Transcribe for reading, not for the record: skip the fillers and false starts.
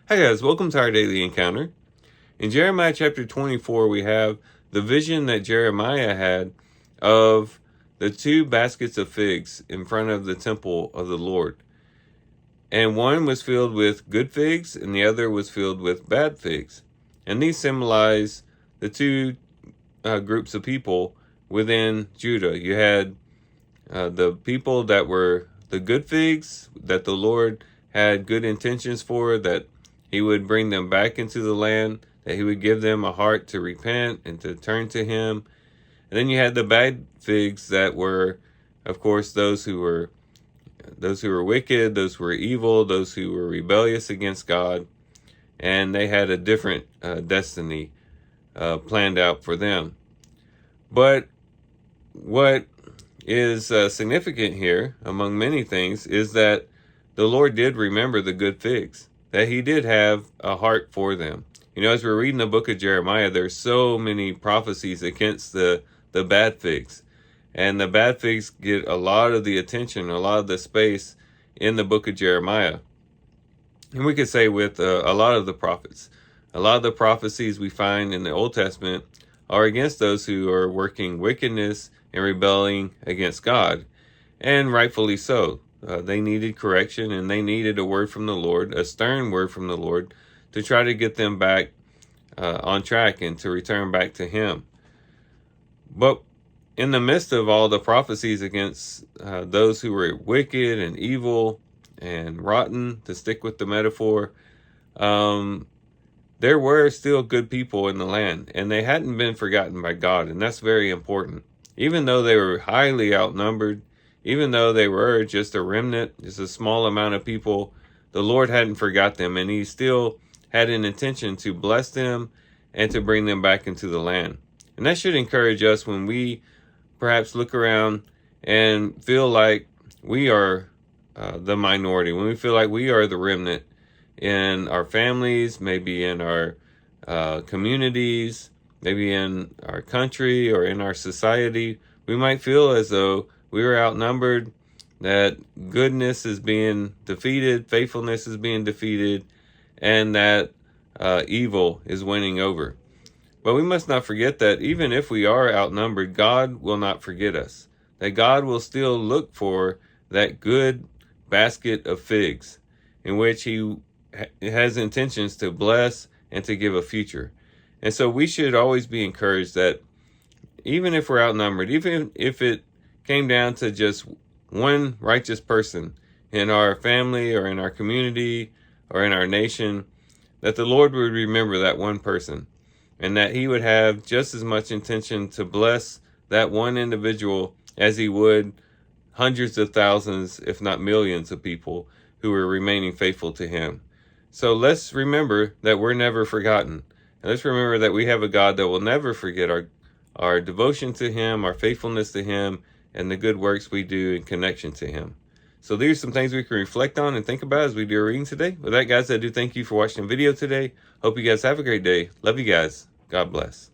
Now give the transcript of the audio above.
Hi guys, welcome to our daily encounter. In Jeremiah chapter 24, we have the vision that Jeremiah had of the two baskets of figs in front of the temple of the Lord. And one was filled with good figs and the other was filled with bad figs. And these symbolize the two groups of people within Judah. You had the people that were the good figs that the Lord had good intentions for, that he would bring them back into the land, that he would give them a heart to repent and to turn to him. And then you had the bad figs that were, of course, those who were wicked, those who were evil, those who were rebellious against God, and they had a different destiny planned out for them. But what is significant here, among many things, is that the Lord did remember the good figs, that he did have a heart for them. You know, as we're reading the book of Jeremiah, there's so many prophecies against the bad figs. And the bad figs get a lot of the attention, a lot of the space in the book of Jeremiah. And we could say with a lot of the prophets, a lot of the prophecies we find in the Old Testament are against those who are working wickedness and rebelling against God, and rightfully so. They needed correction, and they needed a word from the Lord, a stern word from the Lord, to try to get them back on track and to return back to him. But in the midst of all the prophecies against those who were wicked and evil and rotten, to stick with the metaphor, there were still good people in the land, and they hadn't been forgotten by God, and that's very important. Even though they were highly outnumbered, even though they were just a remnant, just a small amount of people, the Lord hadn't forgot them, and he still had an intention to bless them and to bring them back into the land. And that should encourage us when we perhaps look around and feel like we are the minority, when we feel like we are the remnant in our families, maybe in our communities, maybe in our country or in our society. We might feel as though we are outnumbered, that goodness is being defeated, faithfulness is being defeated, and that evil is winning over. But we must not forget that even if we are outnumbered, God will not forget us. That God will still look for that good basket of figs in which he has intentions to bless and to give a future. And so we should always be encouraged that even if we're outnumbered, even if it came down to just one righteous person in our family or in our community or in our nation, that the Lord would remember that one person, and that he would have just as much intention to bless that one individual as he would hundreds of thousands, if not millions of people who are remaining faithful to him. So let's remember that we're never forgotten. And let's remember that we have a God that will never forget our devotion to him, our faithfulness to him, and the good works we do in connection to him. So these are some things we can reflect on and think about as we do our reading today. With that, guys, I do thank you for watching the video today. Hope you guys have a great day. Love you guys. God bless.